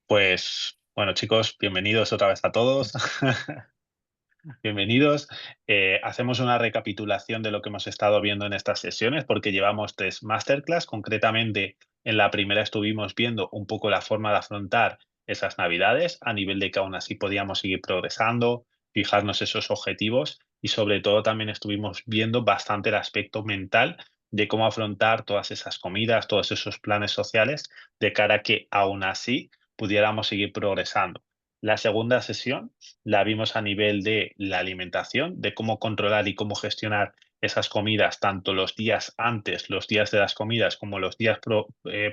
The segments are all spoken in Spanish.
Pues bueno, chicos, bienvenidos otra vez a todos. Bienvenidos. Hacemos una recapitulación de lo que hemos estado viendo en estas sesiones, porque llevamos 3 masterclass. Concretamente, en la primera estuvimos viendo un poco la forma de afrontar esas navidades, a nivel de que aún así podíamos seguir progresando, fijarnos esos objetivos y sobre todo también estuvimos viendo bastante el aspecto mental de cómo afrontar todas esas comidas, todos esos planes sociales, de cara a que aún así pudiéramos seguir progresando. La segunda sesión la vimos a nivel de la alimentación, de cómo controlar y cómo gestionar esas comidas, tanto los días antes, los días de las comidas, como los días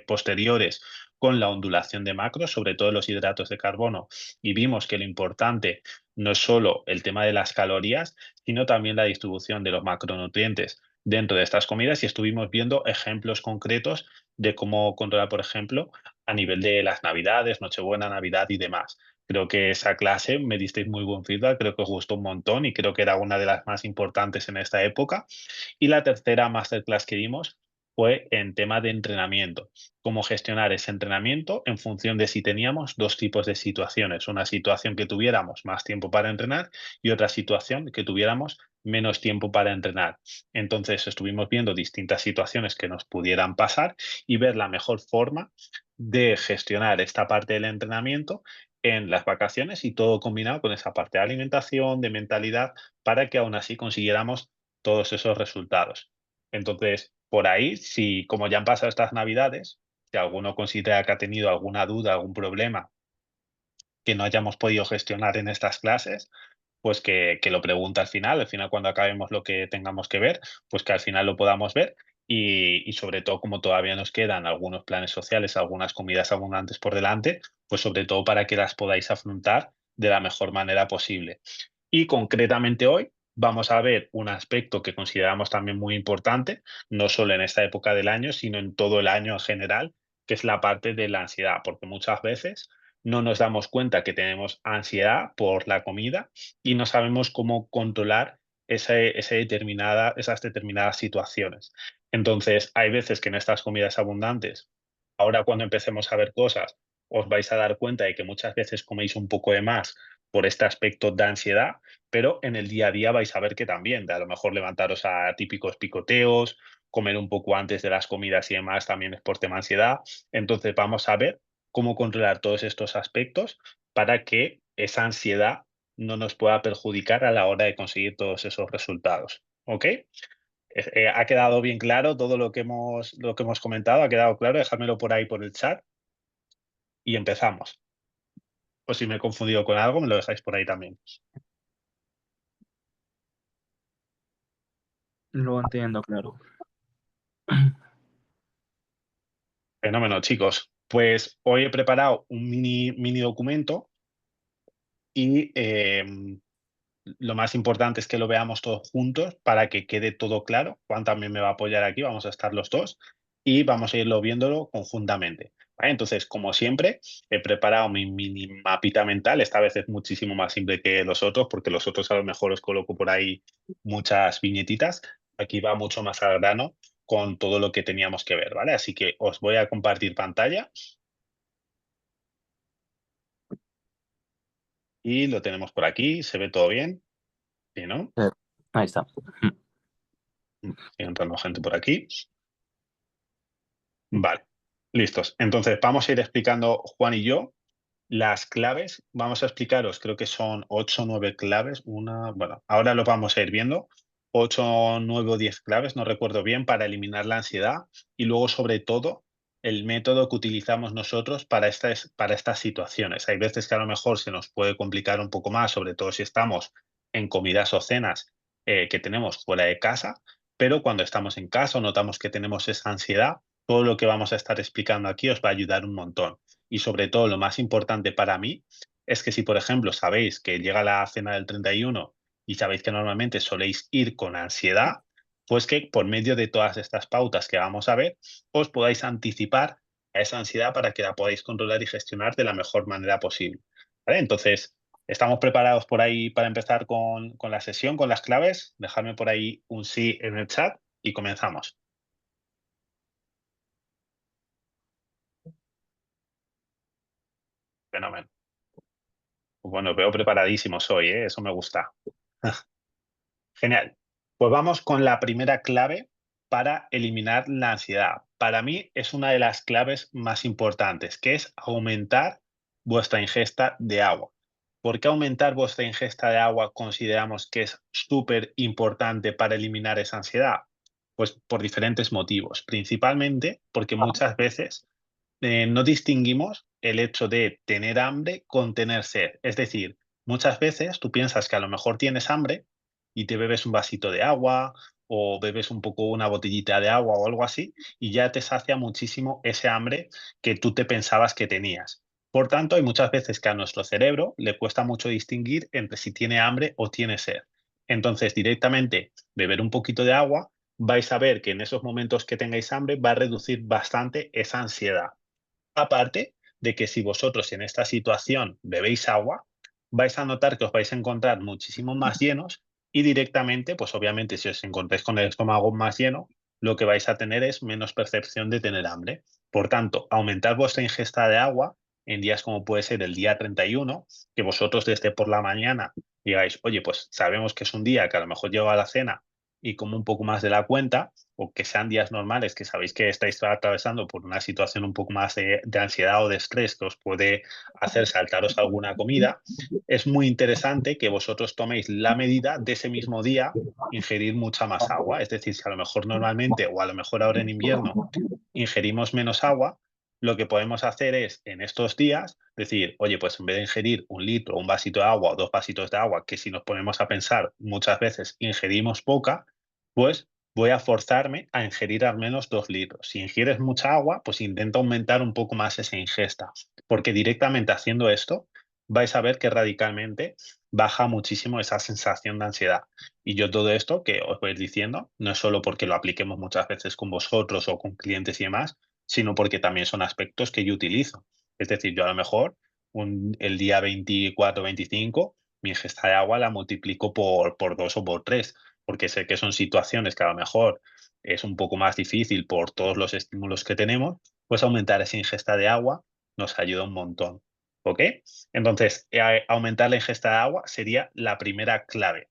posteriores, con la ondulación de macros, sobre todo los hidratos de carbono. Y vimos que lo importante no es solo el tema de las calorías, sino también la distribución de los macronutrientes dentro de estas comidas. Y estuvimos viendo ejemplos concretos de cómo controlar, por ejemplo, a nivel de las Navidades, Nochebuena, Navidad y demás. Creo que esa clase me disteis muy buen feedback, creo que os gustó un montón y creo que era una de las más importantes en esta época. Y la tercera masterclass que dimos fue en tema de entrenamiento, cómo gestionar ese entrenamiento en función de si teníamos dos tipos de situaciones, una situación que tuviéramos más tiempo para entrenar y otra situación que tuviéramos menos tiempo para entrenar. Entonces estuvimos viendo distintas situaciones que nos pudieran pasar y ver la mejor forma de gestionar esta parte del entrenamiento en las vacaciones y todo combinado con esa parte de alimentación, de mentalidad, para que aún así consiguiéramos todos esos resultados. Entonces, por ahí, si como ya han pasado estas Navidades, si alguno considera que ha tenido alguna duda, algún problema que no hayamos podido gestionar en estas clases, pues que lo pregunte al final cuando acabemos lo que tengamos que ver, pues que al final lo podamos ver y sobre todo como todavía nos quedan algunos planes sociales, algunas comidas abundantes por delante, pues sobre todo para que las podáis afrontar de la mejor manera posible. Y concretamente hoy vamos a ver un aspecto que consideramos también muy importante, no solo en esta época del año, sino en todo el año en general, que es la parte de la ansiedad, porque muchas veces no nos damos cuenta que tenemos ansiedad por la comida y no sabemos cómo controlar esas determinadas situaciones. Entonces, hay veces que en estas comidas abundantes, ahora cuando empecemos a ver cosas, os vais a dar cuenta de que muchas veces coméis un poco de más por este aspecto de ansiedad, pero en el día a día vais a ver que también, de a lo mejor levantaros a típicos picoteos, comer un poco antes de las comidas y demás también es por tema ansiedad. Entonces, vamos a ver cómo controlar todos estos aspectos para que esa ansiedad no nos pueda perjudicar a la hora de conseguir todos esos resultados, ¿ok? ¿Ha quedado bien claro todo lo que hemos comentado? ¿Ha quedado claro? Dejádmelo por ahí por el chat y empezamos. O si me he confundido con algo, me lo dejáis por ahí también. Lo entiendo, claro. Fenómeno, chicos. Pues hoy he preparado un mini documento y lo más importante es que lo veamos todos juntos para que quede todo claro. Juan también me va a apoyar aquí, vamos a estar los dos y vamos a irlo viéndolo conjuntamente. ¿Vale? Entonces, como siempre, he preparado mi mini mapita mental. Esta vez es muchísimo más simple que los otros, porque los otros a lo mejor os coloco por ahí muchas viñetitas. Aquí va mucho más al grano con todo lo que teníamos que ver, ¿vale? Así que os voy a compartir pantalla y lo tenemos por aquí. ¿Se ve todo bien? ¿Sí, no? Eh, Ahí está. Sigue entrando gente por aquí. Vale, listos. Entonces, vamos a ir explicando Juan y yo las claves. Vamos a explicaros, creo que son 8 o 9 claves. Bueno, ahora lo vamos a ir viendo. 8, 9 o 10 claves, no recuerdo bien, para eliminar la ansiedad. Y luego, sobre todo, el método que utilizamos nosotros para estas situaciones. Hay veces que a lo mejor se nos puede complicar un poco más, sobre todo si estamos en comidas o cenas que tenemos fuera de casa, pero cuando estamos en casa o notamos que tenemos esa ansiedad, todo lo que vamos a estar explicando aquí os va a ayudar un montón. Y sobre todo, lo más importante para mí es que si, por ejemplo, sabéis que llega la cena del 31 y sabéis que normalmente soléis ir con ansiedad, pues que por medio de todas estas pautas que vamos a ver, os podáis anticipar a esa ansiedad para que la podáis controlar y gestionar de la mejor manera posible. ¿Vale? Entonces, ¿estamos preparados por ahí para empezar con la sesión, con las claves? Dejadme por ahí un sí en el chat y comenzamos. Fenómeno. Bueno, veo preparadísimos hoy, ¿eh? Eso me gusta. Genial. Pues vamos con la primera clave para eliminar la ansiedad. Para mí es una de las claves más importantes, que es aumentar vuestra ingesta de agua. ¿Por qué aumentar vuestra ingesta de agua consideramos que es súper importante para eliminar esa ansiedad? Pues por diferentes motivos. Principalmente porque muchas veces no distinguimos el hecho de tener hambre con tener sed. Es decir, muchas veces tú piensas que a lo mejor tienes hambre y te bebes un vasito de agua o bebes un poco una botellita de agua o algo así y ya te sacia muchísimo ese hambre que tú te pensabas que tenías. Por tanto, hay muchas veces que a nuestro cerebro le cuesta mucho distinguir entre si tiene hambre o tiene sed. Entonces, directamente beber un poquito de agua, vais a ver que en esos momentos que tengáis hambre va a reducir bastante esa ansiedad. Aparte de que si vosotros en esta situación bebéis agua, vais a notar que os vais a encontrar muchísimo más llenos y directamente, pues obviamente si os encontráis con el estómago más lleno, lo que vais a tener es menos percepción de tener hambre. Por tanto, aumentar vuestra ingesta de agua en días como puede ser el día 31, que vosotros desde por la mañana digáis, oye, pues sabemos que es un día que a lo mejor llego a la cena y como un poco más de la cuenta, o que sean días normales, que sabéis que estáis atravesando por una situación un poco más de ansiedad o de estrés que os puede hacer saltaros alguna comida, es muy interesante que vosotros toméis la medida de ese mismo día ingerir mucha más agua. Es decir, si a lo mejor normalmente o a lo mejor ahora en invierno ingerimos menos agua, lo que podemos hacer es en estos días decir, oye, pues en vez de ingerir un litro, un vasito de agua o dos vasitos de agua, que si nos ponemos a pensar muchas veces ingerimos poca, pues voy a forzarme a ingerir al menos 2 litros. Si ingieres mucha agua, pues intenta aumentar un poco más esa ingesta, porque directamente haciendo esto vais a ver que radicalmente baja muchísimo esa sensación de ansiedad. Y yo todo esto que os voy a ir diciendo, no es solo porque lo apliquemos muchas veces con vosotros o con clientes y demás, sino porque también son aspectos que yo utilizo. Es decir, yo a lo mejor el día 24, 25, mi ingesta de agua la multiplico por 2 o por 3 porque sé que son situaciones que a lo mejor es un poco más difícil por todos los estímulos que tenemos, pues aumentar esa ingesta de agua nos ayuda un montón. ¿Ok? Entonces, aumentar la ingesta de agua sería la primera clave.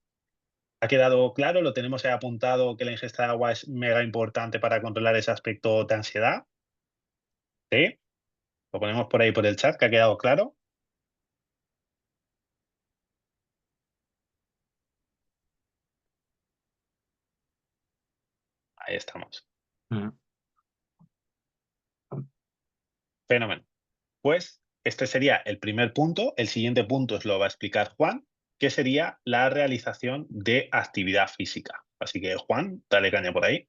¿Ha quedado claro? ¿Lo tenemos ahí apuntado que la ingesta de agua es mega importante para controlar ese aspecto de ansiedad? ¿Sí? Lo ponemos por ahí por el chat, que ha quedado claro. Ahí estamos. Ujú. Fenómeno. Pues este sería el primer punto. El siguiente punto os lo va a explicar Juan, que sería la realización de actividad física. Así que Juan, dale caña por ahí.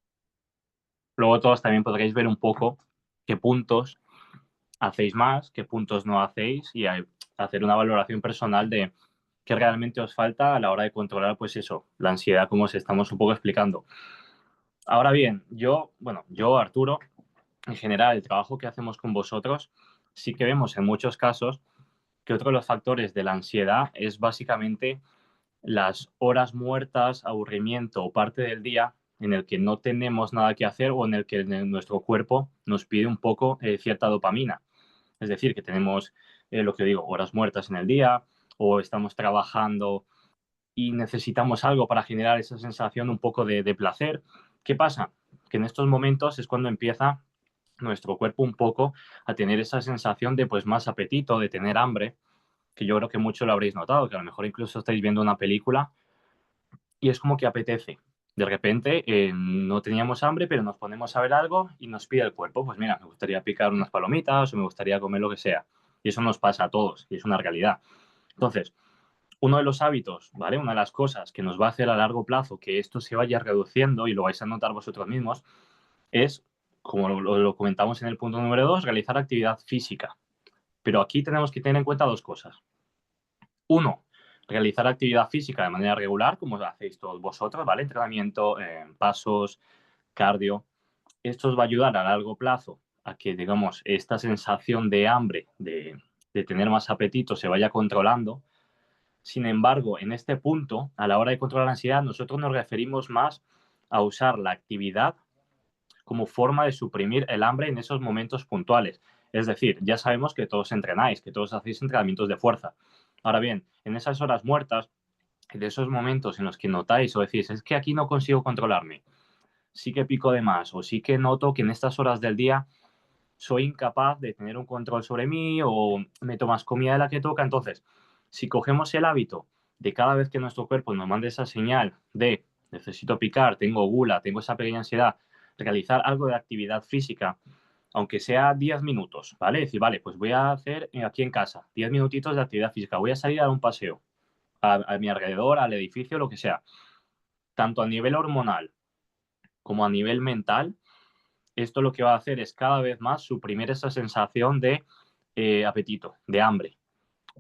Luego todos también podréis ver un poco qué puntos hacéis más, qué puntos no hacéis y hacer una valoración personal de qué realmente os falta a la hora de controlar, pues eso, la ansiedad, como os estamos un poco explicando. Ahora bien, yo, Arturo, en general, el trabajo que hacemos con vosotros, sí que vemos en muchos casos que otro de los factores de la ansiedad es básicamente las horas muertas, aburrimiento o parte del día en el que no tenemos nada que hacer o en el que nuestro cuerpo nos pide un poco cierta dopamina. Es decir, que tenemos, lo que digo, horas muertas en el día o estamos trabajando y necesitamos algo para generar esa sensación un poco de placer. ¿Qué pasa? Que en estos momentos es cuando empieza nuestro cuerpo un poco a tener esa sensación de pues más apetito, de tener hambre, que yo creo que mucho lo habréis notado, que a lo mejor incluso estáis viendo una película y es como que apetece. De repente no teníamos hambre, pero nos ponemos a ver algo y nos pide el cuerpo, pues mira, me gustaría picar unas palomitas o me gustaría comer lo que sea. Y eso nos pasa a todos y es una realidad. Entonces, uno de los hábitos, ¿vale? Una de las cosas que nos va a hacer a largo plazo que esto se vaya reduciendo y lo vais a notar vosotros mismos es, como lo comentamos en el punto número 2, realizar actividad física. Pero aquí tenemos que tener en cuenta dos cosas. Uno, realizar actividad física de manera regular, como hacéis todos vosotros, ¿vale? Entrenamiento, pasos, cardio. Esto os va a ayudar a largo plazo a que, digamos, esta sensación de hambre, de tener más apetito, se vaya controlando. Sin embargo, en este punto, a la hora de controlar la ansiedad, nosotros nos referimos más a usar la actividad como forma de suprimir el hambre en esos momentos puntuales. Es decir, ya sabemos que todos entrenáis, que todos hacéis entrenamientos de fuerza. Ahora bien, en esas horas muertas, de esos momentos en los que notáis o decís, es que aquí no consigo controlarme, sí que pico de más o sí que noto que en estas horas del día soy incapaz de tener un control sobre mí o meto más comida de la que toca. Entonces, si cogemos el hábito de cada vez que nuestro cuerpo nos mande esa señal de necesito picar, tengo gula, tengo esa pequeña ansiedad, realizar algo de actividad física, aunque sea 10 minutos, ¿vale? Decir, vale, pues voy a hacer aquí en casa 10 minutitos de actividad física, voy a salir a dar un paseo a mi alrededor, al edificio, lo que sea. Tanto a nivel hormonal como a nivel mental, esto lo que va a hacer es cada vez más suprimir esa sensación de apetito, de hambre.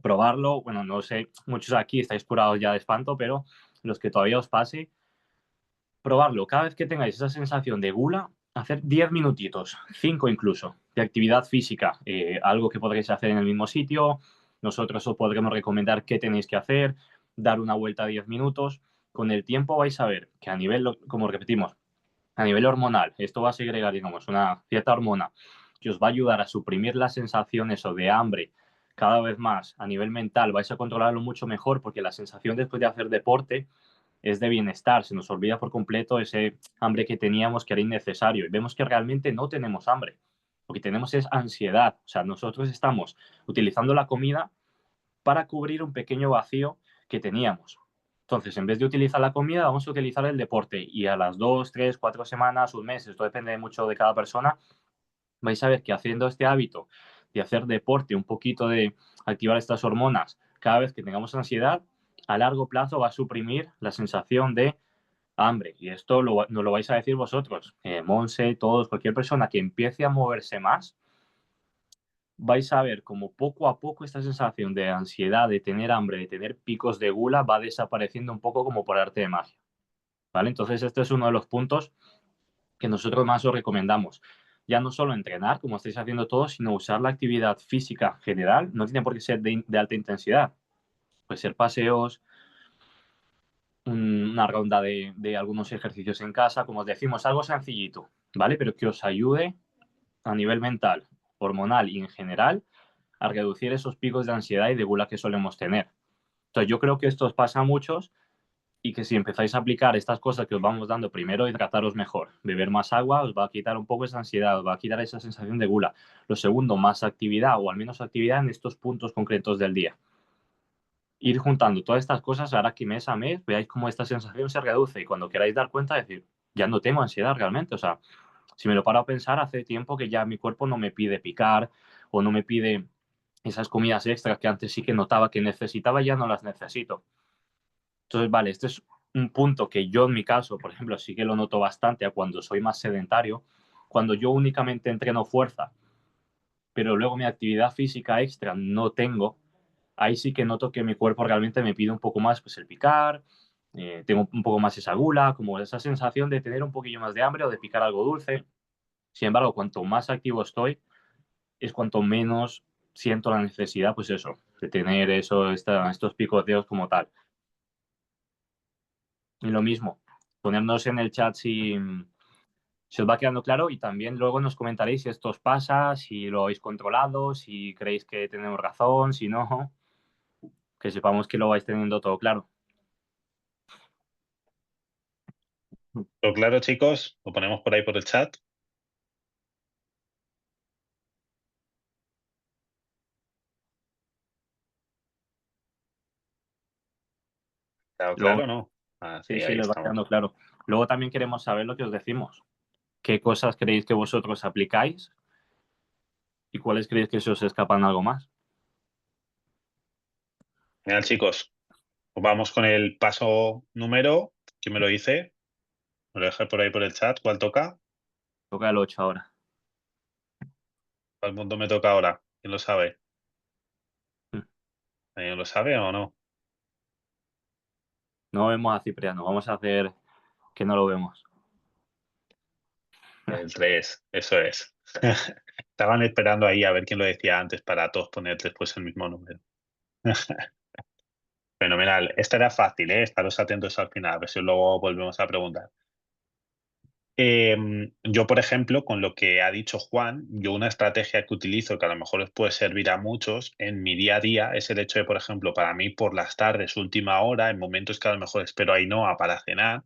Probarlo, bueno, no sé, muchos aquí estáis curados ya de espanto, pero los que todavía os pase, probarlo. Cada vez que tengáis esa sensación de gula, hacer 10 minutitos, 5 incluso, de actividad física, algo que podréis hacer en el mismo sitio. Nosotros os podremos recomendar qué tenéis que hacer, dar una vuelta a 10 minutos. Con el tiempo vais a ver que a nivel, como repetimos, a nivel hormonal, esto va a segregar, digamos, una cierta hormona que os va a ayudar a suprimir las sensaciones o de hambre cada vez más. A nivel mental vais a controlarlo mucho mejor porque la sensación después de hacer deporte es de bienestar, se nos olvida por completo ese hambre que teníamos que era innecesario y vemos que realmente no tenemos hambre, lo que tenemos es ansiedad, o sea, nosotros estamos utilizando la comida para cubrir un pequeño vacío que teníamos. Entonces, en vez de utilizar la comida, vamos a utilizar el deporte y a las 2, 3, 4 semanas, un mes, esto depende mucho de cada persona, vais a ver que haciendo este hábito de hacer deporte, un poquito de activar estas hormonas, cada vez que tengamos ansiedad, a largo plazo va a suprimir la sensación de hambre. Y esto no lo vais a decir vosotros, Monse, todos, cualquier persona que empiece a moverse más, vais a ver como poco a poco esta sensación de ansiedad, de tener hambre, de tener picos de gula, va desapareciendo un poco como por arte de magia. ¿Vale? Entonces, este es uno de los puntos que nosotros más os recomendamos. Ya no solo entrenar, como estáis haciendo todos, sino usar la actividad física general. No tiene por qué ser de alta intensidad. Puede ser paseos, una ronda de algunos ejercicios en casa, como os decimos, algo sencillito, ¿vale? Pero que os ayude a nivel mental, hormonal y en general a reducir esos picos de ansiedad y de gula que solemos tener. Entonces, yo creo que esto os pasa a muchos y que si empezáis a aplicar estas cosas que os vamos dando, primero, hidrataros mejor, beber más agua, os va a quitar un poco esa ansiedad, os va a quitar esa sensación de gula. Lo segundo, más actividad o al menos actividad en estos puntos concretos del día. Ir juntando todas estas cosas hará que mes a mes veáis cómo esta sensación se reduce y cuando queráis dar cuenta, decir, ya no tengo ansiedad realmente. O sea, si me lo paro a pensar, hace tiempo que ya mi cuerpo no me pide picar o no me pide esas comidas extras que antes sí que notaba que necesitaba, ya no las necesito. Entonces, vale, este es un punto que yo en mi caso, por ejemplo, sí que lo noto bastante a cuando soy más sedentario, cuando yo únicamente entreno fuerza, pero luego mi actividad física extra no tengo, ahí sí que noto que mi cuerpo realmente me pide un poco más pues el picar, tengo un poco más esa gula, como esa sensación de tener un poquillo más de hambre o de picar algo dulce. Sin embargo, cuanto más activo estoy, es cuanto menos siento la necesidad, pues eso, de tener estos picoteos como tal. Y lo mismo, ponernos en el chat si os va quedando claro y también luego nos comentaréis si esto os pasa, si lo habéis controlado, si creéis que tenemos razón, si no, que sepamos que lo vais teniendo todo claro. ¿Todo claro, chicos? Lo ponemos por ahí por el chat. ¿Claro, Luego, claro, no? Ah, sí, sí, sí, ahí les va estamos. quedando claro. Luego también queremos saber lo que os decimos. ¿Qué cosas creéis que vosotros aplicáis y cuáles creéis que se os escapan algo más? Genial, chicos. Pues vamos con el paso número. ¿Quién me lo dice? Me lo dejáis por ahí por el chat. ¿Cuál toca? Toca el 8 ahora. ¿Cuál punto me toca ahora? ¿Quién lo sabe? Mm. ¿Alguien lo sabe o no? No vemos a Cipriano, vamos a hacer que no lo vemos. El 3, eso es. Estaban esperando ahí a ver quién lo decía antes para todos poner después el mismo número. Fenomenal. Esta era fácil, ¿eh? Estaros atentos al final, a ver si luego volvemos a preguntar. Yo, por ejemplo, con lo que ha dicho Juan, yo una estrategia que utilizo que a lo mejor os puede servir a muchos en mi día a día es el hecho de, por ejemplo, para mí por las tardes, última hora, en momentos que a lo mejor espero a Ainhoa para cenar,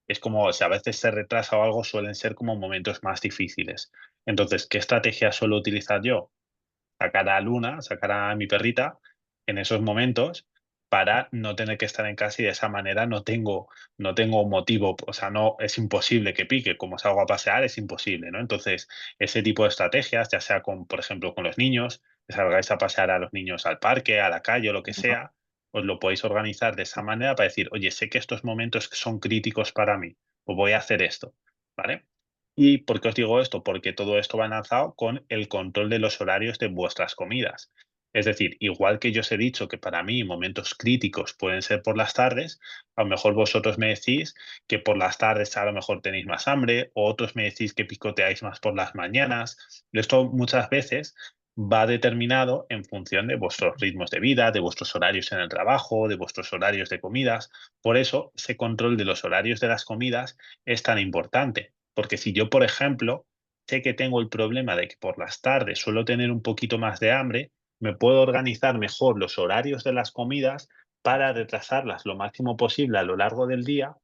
es como si a veces se retrasa o algo, suelen ser como momentos más difíciles. Entonces, ¿qué estrategia suelo utilizar yo? Sacar a Luna, sacar a mi perrita en esos momentos para no tener que estar en casa y de esa manera no tengo motivo, o sea, no es imposible que pique, como salgo a pasear es imposible, ¿no? Entonces, ese tipo de estrategias, ya sea con, por ejemplo, con los niños, que salgáis a pasear a los niños al parque, a la calle o lo que sea, os lo podéis organizar de esa manera para decir: "Oye, sé que estos momentos son críticos para mí, pues voy a hacer esto", ¿vale? ¿Y por qué os digo esto? Porque todo esto va enlazado con el control de los horarios de vuestras comidas. Es decir, igual que yo os he dicho que para mí momentos críticos pueden ser por las tardes, a lo mejor vosotros me decís que por las tardes a lo mejor tenéis más hambre, o otros me decís que picoteáis más por las mañanas. Esto muchas veces va determinado en función de vuestros ritmos de vida, de vuestros horarios en el trabajo, de vuestros horarios de comidas. Por eso, ese control de los horarios de las comidas es tan importante. Porque si yo, por ejemplo, sé que tengo el problema de que por las tardes suelo tener un poquito más de hambre, me puedo organizar mejor los horarios de las comidas para retrasarlas lo máximo posible a lo largo del día,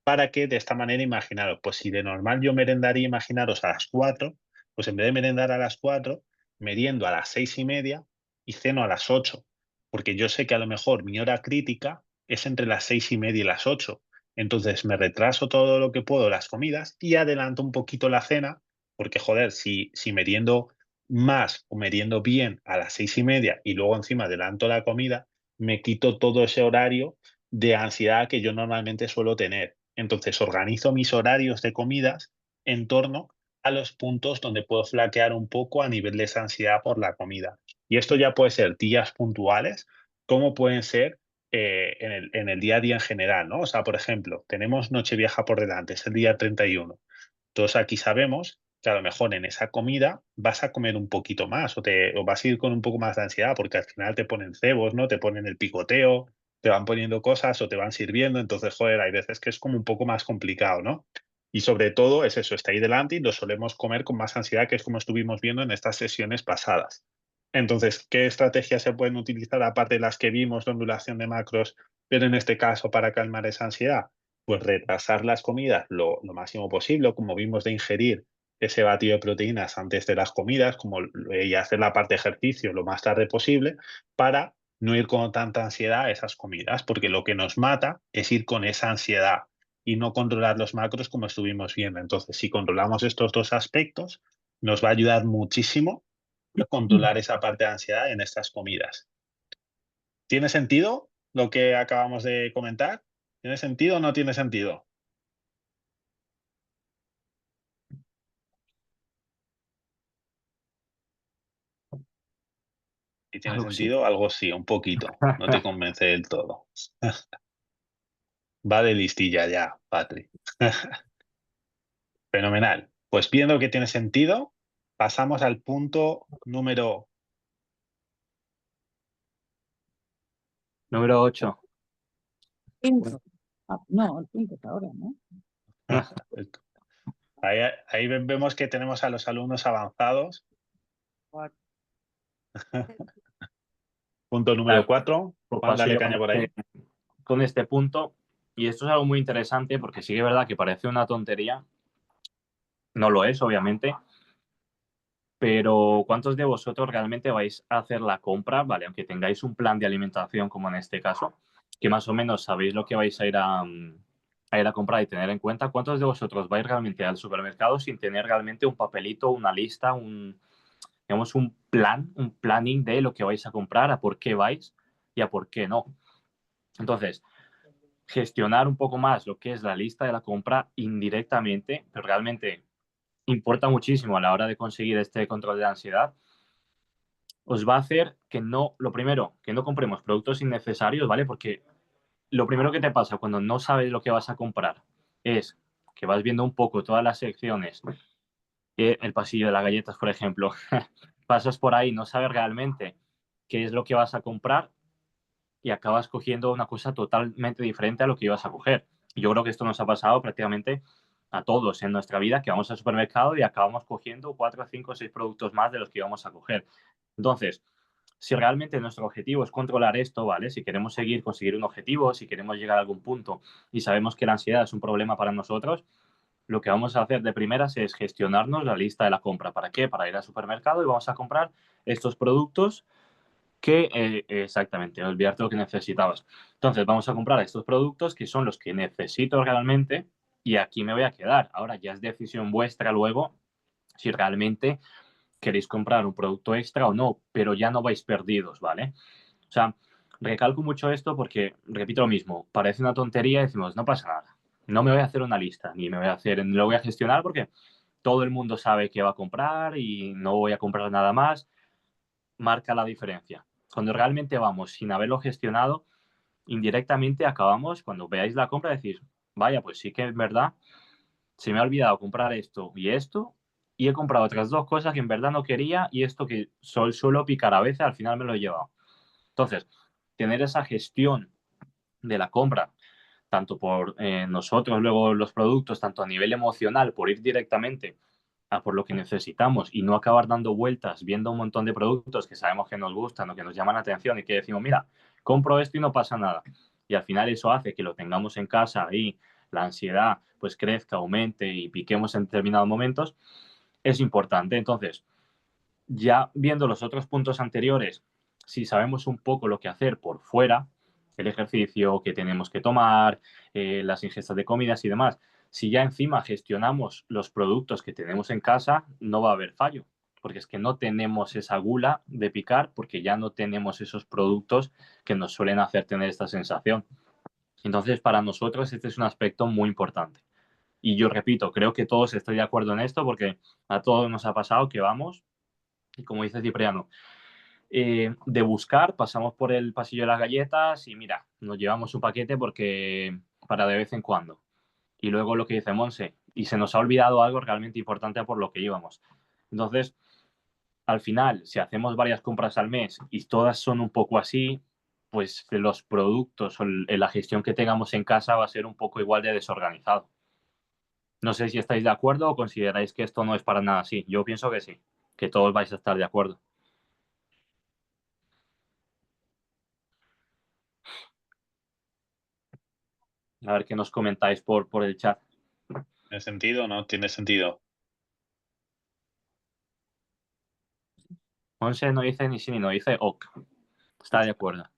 para que de esta manera, imaginaros, pues si de normal yo merendaría, imaginaros, a las 4, pues en vez de merendar a las 4, meriendo a las 6:30 y ceno a las 8, porque yo sé que a lo mejor mi hora crítica es entre las 6:30 y las 8. Entonces me retraso todo lo que puedo las comidas y adelanto un poquito la cena, porque joder, si meriendo más o meriendo bien a las 6:30 y luego encima adelanto la comida, me quito todo ese horario de ansiedad que yo normalmente suelo tener. Entonces, organizo mis horarios de comidas en torno a los puntos donde puedo flaquear un poco a nivel de esa ansiedad por la comida. Y esto ya puede ser días puntuales, como pueden ser en el día a día en general, ¿no? O sea, por ejemplo, tenemos Nochevieja por delante, es el día 31. Todos aquí sabemos que a lo mejor en esa comida vas a comer un poquito más o vas a ir con un poco más de ansiedad porque al final te ponen cebos, ¿no? Te ponen el picoteo, te van poniendo cosas o te van sirviendo. Entonces, joder, hay veces que es como un poco más complicado, ¿no? Y sobre todo es eso, está ahí delante y lo solemos comer con más ansiedad, que es como estuvimos viendo en estas sesiones pasadas. Entonces, ¿qué estrategias se pueden utilizar aparte de las que vimos de ondulación de macros, pero en este caso para calmar esa ansiedad? Pues retrasar las comidas lo máximo posible, como vimos, de ingerir ese batido de proteínas antes de las comidas, y hacer la parte de ejercicio lo más tarde posible, para no ir con tanta ansiedad a esas comidas, porque lo que nos mata es ir con esa ansiedad y no controlar los macros como estuvimos viendo. Entonces, si controlamos estos dos aspectos, nos va a ayudar muchísimo a controlar esa parte de ansiedad en estas comidas. ¿Tiene sentido lo que acabamos de comentar? ¿Tiene sentido o no tiene sentido? Si tiene Algo sí. sentido, algo sí, un poquito. No te convence del todo. Va de listilla ya, Patri. Fenomenal. Pues viendo que tiene sentido, pasamos al punto número Número 8. 5. No, el 5 está ahora, ¿no? Ahí vemos que tenemos a los alumnos avanzados. Cuatro. Punto número Vale, 4. pues Juan, paso dale yo caña por ahí. con este punto. Y esto es algo muy interesante porque sí que es verdad que parece una tontería. No lo es, obviamente. Pero ¿cuántos de vosotros realmente vais a hacer la compra? Vale, aunque tengáis un plan de alimentación como en este caso, que más o menos sabéis lo que vais a ir a comprar y tener en cuenta. ¿Cuántos de vosotros vais realmente al supermercado sin tener realmente un papelito, una lista, digamos, un plan, un planning de lo que vais a comprar, a por qué vais y a por qué no? Entonces, gestionar un poco más lo que es la lista de la compra indirectamente, pero realmente importa muchísimo a la hora de conseguir este control de ansiedad, os va a hacer que no, lo primero, que no compremos productos innecesarios, ¿vale? Porque lo primero que te pasa cuando no sabes lo que vas a comprar es que vas viendo un poco todas las secciones, el pasillo de las galletas, por ejemplo, pasas por ahí, no sabes realmente qué es lo que vas a comprar y acabas cogiendo una cosa totalmente diferente a lo que ibas a coger. Y yo creo que esto nos ha pasado prácticamente a todos en nuestra vida que vamos al supermercado y acabamos cogiendo 4, 5, 6 productos más de los que íbamos a coger. Entonces, si realmente nuestro objetivo es controlar esto, ¿vale? Si queremos conseguir un objetivo, si queremos llegar a algún punto y sabemos que la ansiedad es un problema para nosotros, lo que vamos a hacer de primeras es gestionarnos la lista de la compra. ¿Para qué? Para ir al supermercado y vamos a comprar estos productos que, exactamente, olvidarte lo que necesitabas. Entonces, vamos a comprar estos productos que son los que necesito realmente y aquí me voy a quedar. Ahora ya es decisión vuestra luego si realmente queréis comprar un producto extra o no, pero ya no vais perdidos, ¿vale? O sea, recalco mucho esto porque, repito lo mismo, parece una tontería y decimos, no pasa nada. No me voy a hacer una lista, ni lo voy a gestionar porque todo el mundo sabe qué va a comprar y no voy a comprar nada más. Marca la diferencia. Cuando realmente vamos sin haberlo gestionado, indirectamente acabamos, cuando veáis la compra, decir, vaya, pues sí que es verdad, se me ha olvidado comprar esto, y he comprado otras dos cosas que en verdad no quería y esto que suelo picar a veces, al final me lo he llevado. Entonces, tener esa gestión de la compra, tanto por nosotros, luego los productos, tanto a nivel emocional, por ir directamente a por lo que necesitamos y no acabar dando vueltas viendo un montón de productos que sabemos que nos gustan o que nos llaman la atención y que decimos, mira, compro esto y no pasa nada. Y al final eso hace que lo tengamos en casa y la ansiedad pues crezca, aumente y piquemos en determinados momentos, es importante. Entonces, ya viendo los otros puntos anteriores, si sabemos un poco lo que hacer por fuera, el ejercicio que tenemos que tomar, las ingestas de comidas y demás, si ya encima gestionamos los productos que tenemos en casa, no va a haber fallo, porque es que no tenemos esa gula de picar, porque ya no tenemos esos productos que nos suelen hacer tener esta sensación. Entonces, para nosotros este es un aspecto muy importante. Y yo repito, creo que todos estoy de acuerdo en esto, porque a todos nos ha pasado que vamos, y como dice Cipriano, de buscar, pasamos por el pasillo de las galletas y mira, nos llevamos un paquete porque para de vez en cuando. Y luego lo que dice Monse, y se nos ha olvidado algo realmente importante por lo que íbamos. Entonces, al final, si hacemos varias compras al mes y todas son un poco así, pues los productos o la gestión que tengamos en casa va a ser un poco igual de desorganizado. No sé si estáis de acuerdo o consideráis que esto no es para nada así. Yo pienso que sí, que todos vais a estar de acuerdo. A ver qué nos comentáis por el chat. ¿Tiene sentido o no? Tiene sentido. Once no dice ni sí ni no, dice ok. Está de acuerdo.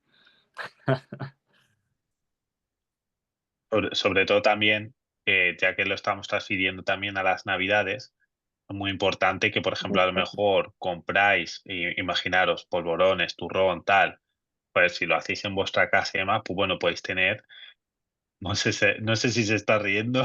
Sobre todo también, ya que lo estamos transfiriendo también a las Navidades, es muy importante que, por ejemplo, a lo mejor compráis, imaginaros, polvorones, turrón, tal, pues si lo hacéis en vuestra casa y demás, pues bueno, podéis tener. No sé si se está riendo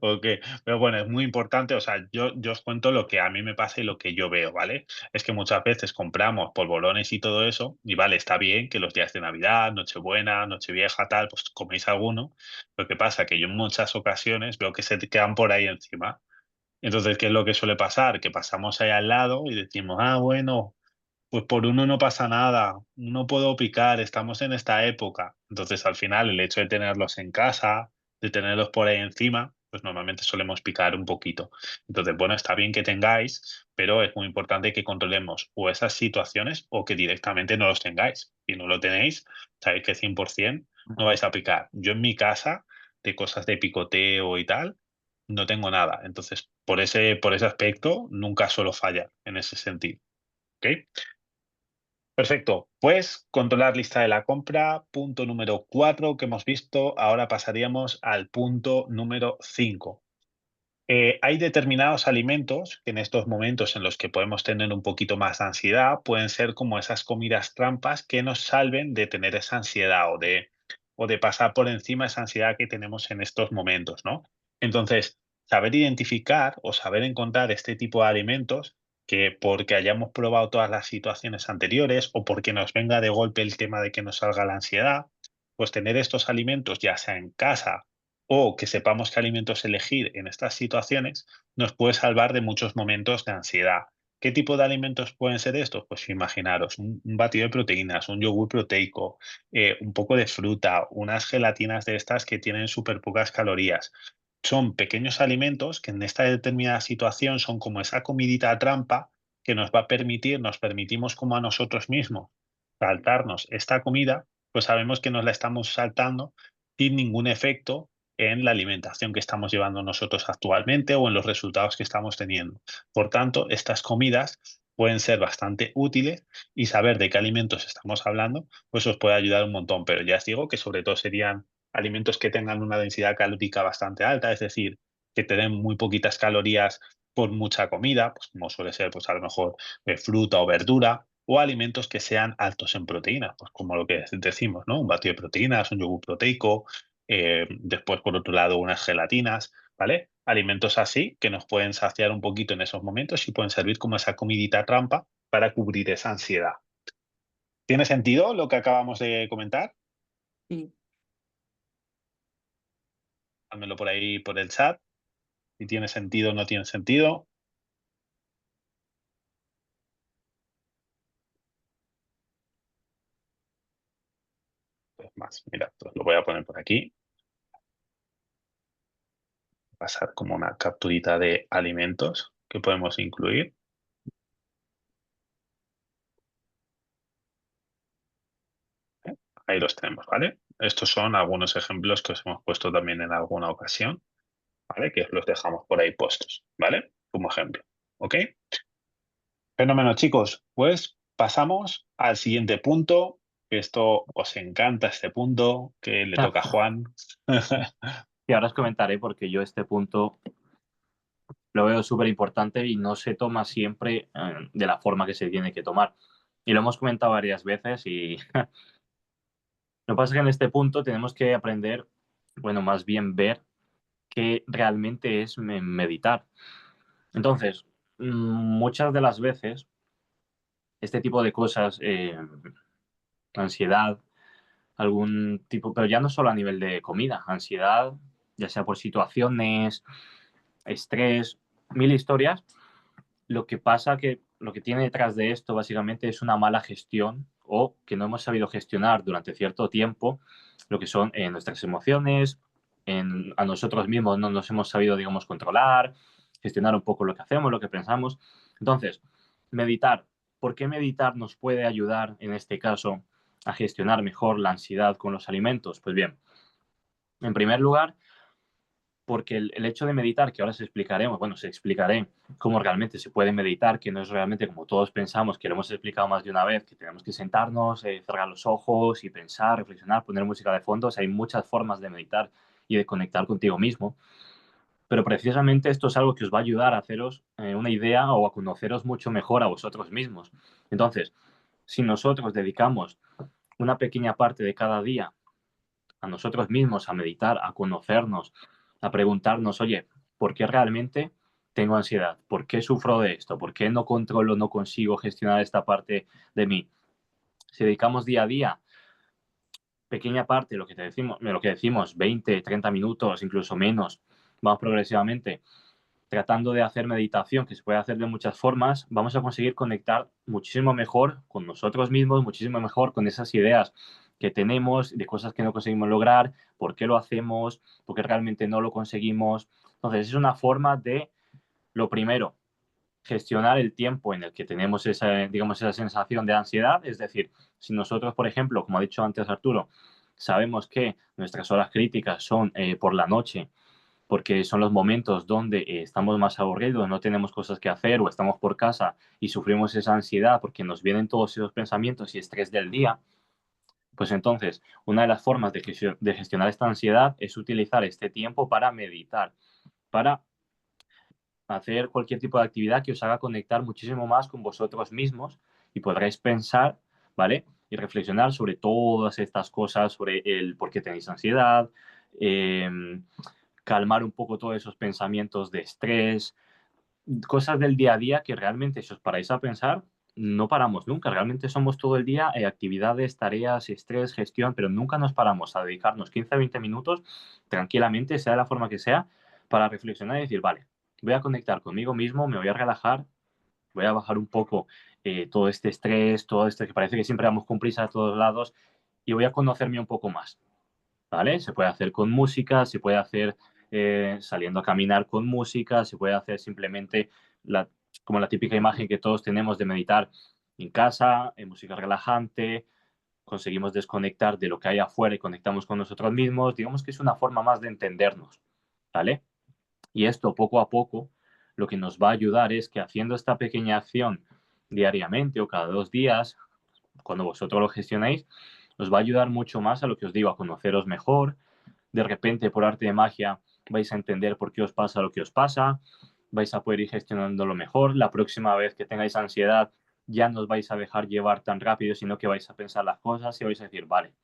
o qué, pero bueno, es muy importante, o sea, yo os cuento lo que a mí me pasa y lo que yo veo, ¿vale? Es que muchas veces compramos polvorones y todo eso, y vale, está bien que los días de Navidad, Nochebuena, Nochevieja, tal, pues coméis alguno. Lo que pasa que yo en muchas ocasiones veo que se te quedan por ahí encima. Entonces, ¿qué es lo que suele pasar? Que pasamos ahí al lado y decimos: "Ah, bueno, pues por uno no pasa nada, no puedo picar, estamos en esta época". Entonces, al final, el hecho de tenerlos en casa, de tenerlos por ahí encima, pues normalmente solemos picar un poquito. Entonces, bueno, está bien que tengáis, pero es muy importante que controlemos o esas situaciones o que directamente no los tengáis. Si no lo tenéis, sabéis que 100% no vais a picar. Yo en mi casa, de cosas de picoteo y tal, no tengo nada. Entonces, por ese aspecto, nunca suelo fallar en ese sentido. ¿Ok? Perfecto. Pues controlar lista de la compra, punto número 4 que hemos visto. Ahora pasaríamos al punto número 5. Hay determinados alimentos que en estos momentos en los que podemos tener un poquito más de ansiedad pueden ser como esas comidas trampas que nos salven de tener esa ansiedad o de pasar por encima esa ansiedad que tenemos en estos momentos, ¿no? Entonces, saber identificar o saber encontrar este tipo de alimentos que porque hayamos probado todas las situaciones anteriores o porque nos venga de golpe el tema de que nos salga la ansiedad, pues tener estos alimentos ya sea en casa o que sepamos qué alimentos elegir en estas situaciones, nos puede salvar de muchos momentos de ansiedad. ¿Qué tipo de alimentos pueden ser estos? Pues imaginaros un batido de proteínas, un yogur proteico, un poco de fruta, unas gelatinas de estas que tienen súper pocas calorías. son pequeños alimentos que en esta determinada situación son como esa comidita trampa que nos va a permitir, nos permitimos como a nosotros mismos saltarnos esta comida, pues sabemos que nos la estamos saltando sin ningún efecto en la alimentación que estamos llevando nosotros actualmente o en los resultados que estamos teniendo. Por tanto, estas comidas pueden ser bastante útiles y saber de qué alimentos estamos hablando, pues os puede ayudar un montón. Pero ya os digo que sobre todo serían alimentos que tengan una densidad calórica bastante alta, es decir, que te den muy poquitas calorías por mucha comida, pues como suele ser, pues a lo mejor fruta o verdura, o alimentos que sean altos en proteínas, pues como lo que decimos, ¿no? Un batido de proteínas, un yogur proteico, después por otro lado unas gelatinas, ¿vale? Alimentos así que nos pueden saciar un poquito en esos momentos y pueden servir como esa comidita trampa para cubrir esa ansiedad. ¿Tiene sentido lo que acabamos de comentar? Sí. Házmelo por ahí por el chat. Si tiene sentido o no tiene sentido. Pues más, mira, pues lo voy a poner por aquí. Pasar como una capturita de alimentos que podemos incluir. Ahí los tenemos, ¿vale? Estos son algunos ejemplos que os hemos puesto también en alguna ocasión, ¿vale? Que os los dejamos por ahí puestos, ¿vale? Como ejemplo, ¿ok? Fenómeno, chicos. Pues pasamos al siguiente punto, que esto os encanta este punto, que le toca a Juan. Y ahora os comentaré porque yo este punto lo veo súper importante y no se toma siempre de la forma que se tiene que tomar. Y lo hemos comentado varias veces y lo que pasa es que en este punto tenemos que aprender, bueno, más bien ver qué realmente es meditar. Entonces, muchas de las veces, este tipo de cosas, ansiedad, algún tipo, pero ya no solo a nivel de comida, ansiedad, ya sea por situaciones, estrés, mil historias. Lo que pasa que lo que tiene detrás de esto básicamente es una mala gestión o que no hemos sabido gestionar durante cierto tiempo lo que son nuestras emociones, a nosotros mismos no nos hemos sabido, digamos, controlar, gestionar un poco lo que hacemos, lo que pensamos. Entonces, meditar. ¿Por qué meditar nos puede ayudar en este caso a gestionar mejor la ansiedad con los alimentos? Pues bien, en primer lugar, porque el hecho de meditar, que ahora se explicaremos, bueno, se explicaré cómo realmente se puede meditar, que no es realmente como todos pensamos, que lo hemos explicado más de una vez, que tenemos que sentarnos, cerrar los ojos y pensar, reflexionar, poner música de fondo. O sea, hay muchas formas de meditar y de conectar contigo mismo, pero precisamente esto es algo que os va a ayudar a haceros una idea o a conoceros mucho mejor a vosotros mismos. Entonces, si nosotros dedicamos una pequeña parte de cada día a nosotros mismos, a meditar, a conocernos, a preguntarnos, oye, ¿por qué realmente tengo ansiedad? ¿Por qué sufro de esto? ¿Por qué no controlo, no consigo gestionar esta parte de mí? Si dedicamos día a día, pequeña parte, lo que decimos 20, 30 minutos, incluso menos, vamos progresivamente, tratando de hacer meditación, que se puede hacer de muchas formas, vamos a conseguir conectar muchísimo mejor con nosotros mismos, muchísimo mejor con esas ideas que tenemos, de cosas que no conseguimos lograr, por qué lo hacemos, por qué realmente no lo conseguimos. Entonces, es una forma de, lo primero, gestionar el tiempo en el que tenemos esa, digamos, esa sensación de ansiedad. Es decir, si nosotros, por ejemplo, como ha dicho antes Arturo, sabemos que nuestras horas críticas son por la noche, porque son los momentos donde estamos más aburridos, no tenemos cosas que hacer o estamos por casa y sufrimos esa ansiedad porque nos vienen todos esos pensamientos y estrés del día, pues entonces una de las formas de gestionar esta ansiedad es utilizar este tiempo para meditar, para hacer cualquier tipo de actividad que os haga conectar muchísimo más con vosotros mismos y podréis pensar, ¿vale? Y reflexionar sobre todas estas cosas, sobre el por qué tenéis ansiedad, eh, calmar un poco todos esos pensamientos de estrés, cosas del día a día que realmente, si os paráis a pensar, no paramos nunca. Realmente somos todo el día actividades, tareas, estrés, gestión, pero nunca nos paramos a dedicarnos 15 a 20 minutos tranquilamente, sea de la forma que sea, para reflexionar y decir, vale, voy a conectar conmigo mismo, me voy a relajar, voy a bajar un poco todo este estrés, todo esto que parece que siempre vamos con prisa a todos lados y voy a conocerme un poco más. ¿Vale? Se puede hacer con música, se puede hacer saliendo a caminar con música, se puede hacer simplemente como la típica imagen que todos tenemos de meditar en casa, en música relajante, conseguimos desconectar de lo que hay afuera y conectamos con nosotros mismos. Digamos que es una forma más de entendernos, ¿vale? Y esto poco a poco lo que nos va a ayudar es que haciendo esta pequeña acción diariamente o cada 2 días, cuando vosotros lo gestionáis, os va a ayudar mucho más a lo que os digo, a conoceros mejor. De repente, por arte de magia, vais a entender por qué os pasa lo que os pasa, vais a poder ir gestionándolo mejor. La próxima vez que tengáis ansiedad, ya no os vais a dejar llevar tan rápido, sino que vais a pensar las cosas y vais a decir, vale,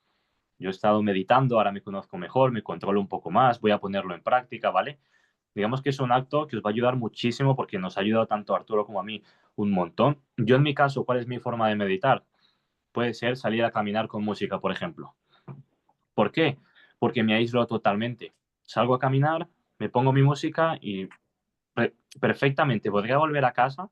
yo he estado meditando, ahora me conozco mejor, me controlo un poco más, voy a ponerlo en práctica, ¿vale? Digamos que es un acto que os va a ayudar muchísimo porque nos ha ayudado tanto a Arturo como a mí un montón. Yo en mi caso, ¿cuál es mi forma de meditar? Puede ser salir a caminar con música, por ejemplo. ¿Por qué? Porque me aíslo totalmente. Salgo a caminar, me pongo mi música y perfectamente podría volver a casa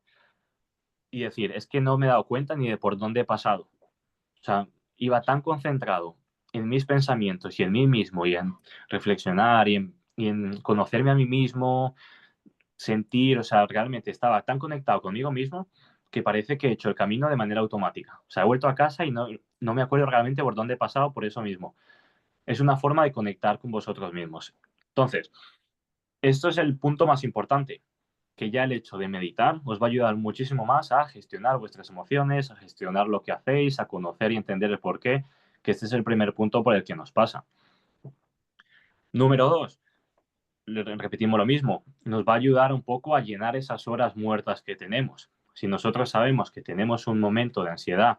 y decir, es que no me he dado cuenta ni de por dónde he pasado. O sea, iba tan concentrado en mis pensamientos y en mí mismo y en reflexionar y en conocerme a mí mismo, sentir, o sea, realmente estaba tan conectado conmigo mismo que parece que he hecho el camino de manera automática. O sea, he vuelto a casa y no me acuerdo realmente por dónde he pasado por eso mismo. Es una forma de conectar con vosotros mismos. Entonces, esto es el punto más importante, que ya el hecho de meditar os va a ayudar muchísimo más a gestionar vuestras emociones, a gestionar lo que hacéis, a conocer y entender el porqué, que este es el primer punto por el que nos pasa. Número 2, repetimos lo mismo, nos va a ayudar un poco a llenar esas horas muertas que tenemos. Si nosotros sabemos que tenemos un momento de ansiedad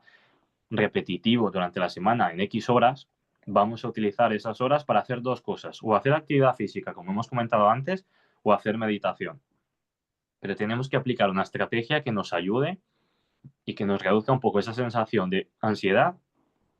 repetitivo durante la semana en X horas, vamos a utilizar esas horas para hacer dos cosas, o hacer actividad física, como hemos comentado antes, o hacer meditación. Pero tenemos que aplicar una estrategia que nos ayude y que nos reduzca un poco esa sensación de ansiedad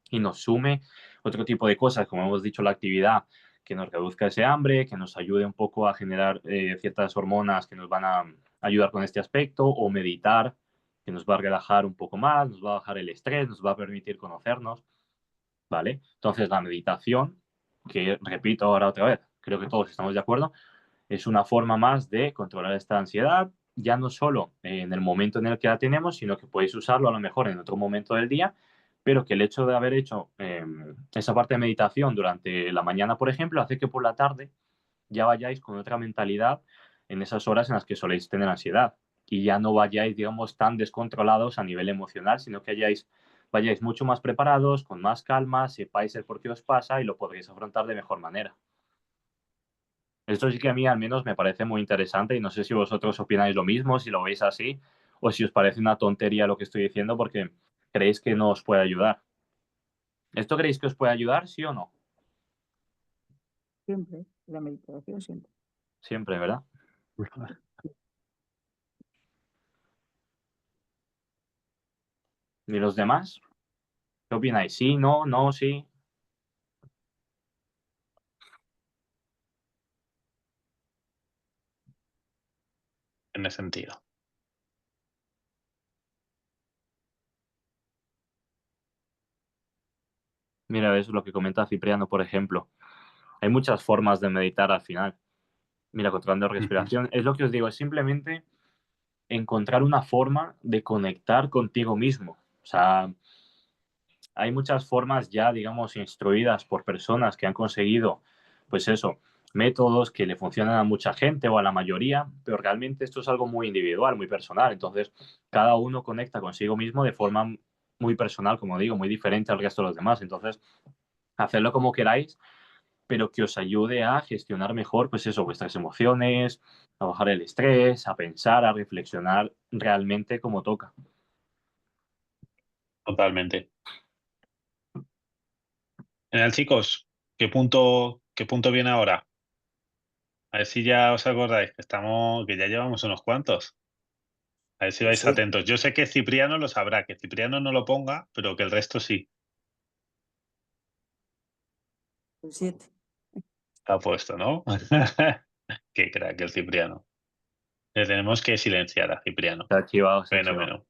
y nos sume otro tipo de cosas, como hemos dicho, la actividad que nos reduzca ese hambre, que nos ayude un poco a generar ciertas hormonas que nos van a ayudar con este aspecto, o meditar, que nos va a relajar un poco más, nos va a bajar el estrés, nos va a permitir conocernos, ¿vale? Entonces la meditación, que repito ahora otra vez, creo que todos estamos de acuerdo, es una forma más de controlar esta ansiedad, ya no solo en el momento en el que la tenemos, sino que podéis usarlo a lo mejor en otro momento del día, pero que el hecho de haber hecho esa parte de meditación durante la mañana, por ejemplo, hace que por la tarde ya vayáis con otra mentalidad en esas horas en las que soléis tener ansiedad y ya no vayáis, digamos, tan descontrolados a nivel emocional, sino que vayáis mucho más preparados, con más calma, sepáis el por qué os pasa y lo podréis afrontar de mejor manera. Esto sí que a mí al menos me parece muy interesante y no sé si vosotros opináis lo mismo, si lo veis así, o si os parece una tontería lo que estoy diciendo porque creéis que no os puede ayudar. ¿Esto creéis que os puede ayudar, sí o no? Siempre, la meditación siempre. Siempre, ¿verdad? ¿Y los demás? ¿Qué opináis? ¿Sí, no, no, sí? Tiene sentido. Mira, eso es lo que comenta Cipriano, por ejemplo. Hay muchas formas de meditar al final. Mira, controlando respiración. Es lo que os digo, es simplemente encontrar una forma de conectar contigo mismo. O sea, hay muchas formas ya, digamos, instruidas por personas que han conseguido, pues eso, métodos que le funcionan a mucha gente o a la mayoría, pero realmente esto es algo muy individual, muy personal. Entonces, cada uno conecta consigo mismo de forma muy personal, como digo, muy diferente al resto de los demás. Entonces, hacedlo como queráis, pero que os ayude a gestionar mejor, pues eso, vuestras emociones, a bajar el estrés, a pensar, a reflexionar realmente como toca. Totalmente. Genial, chicos. ¿Qué punto viene ahora? A ver si ya os acordáis que ya llevamos unos cuantos. A ver si vais Sí. atentos. Yo sé que Cipriano lo sabrá, que Cipriano no lo ponga, pero que el resto sí. El 7. Está puesto, ¿no? Qué crack el Cipriano. Le tenemos que silenciar a Cipriano. Se ha archivado, se ha archivado. Fenómeno.